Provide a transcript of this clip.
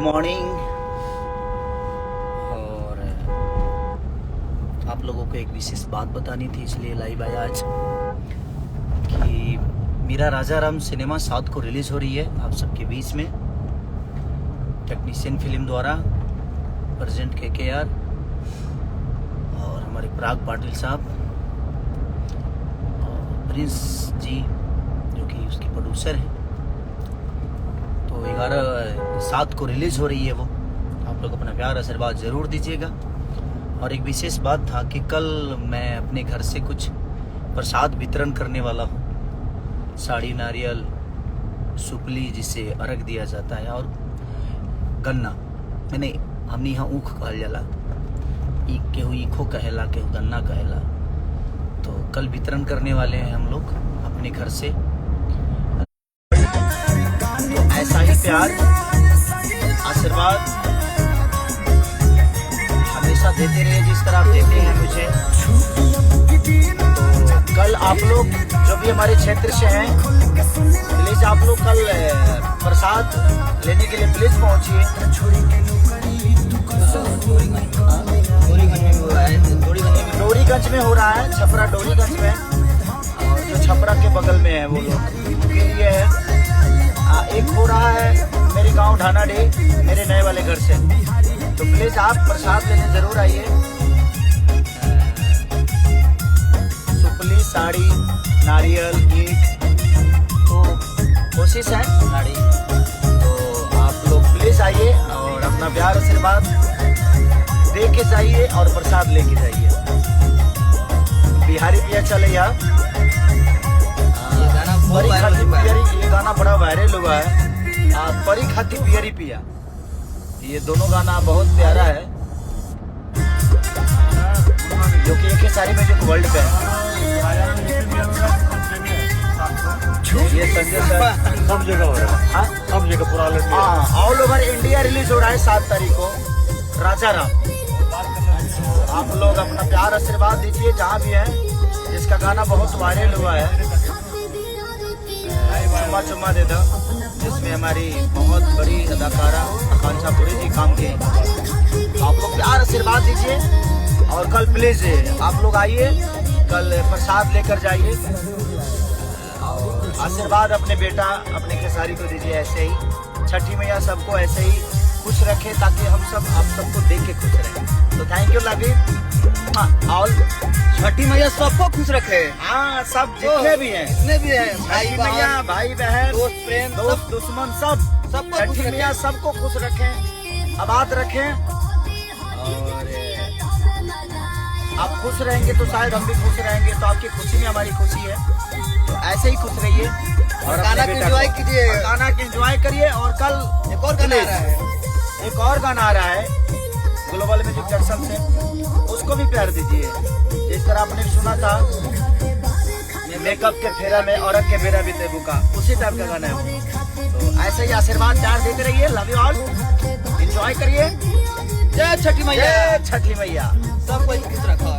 Morning. और आप लोगों को एक विशेष बात बतानी थी, इसलिए लाइव आया आज कि मेरा राजा राम सिनेमा 7 को रिलीज हो रही है आप सबके बीच में। टेक्नीशियन फिल्म द्वारा प्रेजेंट KKR और हमारे पराग पाटिल साहब और प्रिंस जी जो कि उसके प्रोड्यूसर हैं। तो 11/7 को रिलीज हो रही है वो। आप लोग अपना प्यार आशीर्वाद ज़रूर दीजिएगा। और एक विशेष बात था कि कल मैं अपने घर से कुछ प्रसाद वितरण करने वाला हूँ। साड़ी, नारियल, सुपली जिसे अर्घ दिया जाता है, और गन्ना, मैंने हमने यहाँ ऊख कहल जाला, केहू ईखो कहेला, केहू गन्ना कहेला। तो कल वितरण करने वाले हैं हम लोग अपने घर से। तो ऐसा ही प्यार आशीर्वाद हमेशा देते रहिए जिस तरह आप देते हैं मुझे। तो कल आप लोग जो भी हमारे क्षेत्र से हैं, प्लीज आप लोग कल प्रसाद लेने के लिए प्लीज पहुंचिए। डोरीगंज में हो रहा है, छपरा डोरीगंज में, और जो छपरा के बगल में है वो लोग उनके लिए है। एक हो रहा है मेरे गांव ढानाडे, मेरे नए वाले घर से। तो प्लीज आप प्रसाद लेने जरूर आइए। सुपली, साड़ी, नारियल, ईंट, तो कोशिश है साड़ी। तो आप लोग प्लीज आइए और अपना प्यार आशीर्वाद दे के जाइए और प्रसाद लेके जाइए। बिहारी पिया चले यहाँ, ये गाना बड़ा वायरल हुआ है। परी खाती पियरी पिया, ये दोनों गाना बहुत प्यारा है, जो कि एक सारी म्यूजिक वर्ल्ड पे है। ये संजय सर सब जगह हो रहा है, सब जगह पूरा ऑल ओवर इंडिया रिलीज हो रहा है 7 तारीख को राजा राम। आप लोग अपना प्यार आशीर्वाद दीजिए जहाँ भी है। जिसका गाना बहुत वायरल हुआ है चुम्मा चुम्मा दे दो, जिसमें हमारी बहुत बड़ी अदाकारा आकांक्षा पुरी जी काम किए। आप लोग प्यार आशीर्वाद दीजिए और कल प्लीज आप लोग आइए, कल प्रसाद लेकर जाइए और आशीर्वाद अपने बेटा अपने खेसारी को दीजिए। ऐसे ही छठी मैया सबको ऐसे ही खुश रखे ताकि हम सब आप सबको देख के खुश रहें। तो थैंक यू लवी। और छठी मैया सबको खुश रखे। हाँ, सब जितने भी हैं, जितने भी हैं, भाई भैया, भाई बहन, दोस्त प्रेम, दोस्त दुश्मन, सबको छठी मैया सबको खुश रखें, आबाद रखें। और आप खुश रहेंगे तो शायद हम भी खुश रहेंगे। तो आपकी खुशी में हमारी खुशी है, तो ऐसे ही खुश रहिए और गाना की एंजॉय कीजिए, गाना की एंजॉय करिए। और कल एक और गाना आ रहा है, एक और गाना आ रहा है ग्लोबल म्यूजिक जंक्शन से, उसको भी प्यार दीजिए। जिस तरह आपने सुना था मेकअप के फेरा में औरत के फेरा भी तेबू का, उसी टाइप का गाना है वो। तो ऐसे ही आशीर्वाद प्यार देते रहिए। लव यू ऑल, एंजॉय करिए। जय छठी मैया, जय छठी मैया, सबको खुश रखो।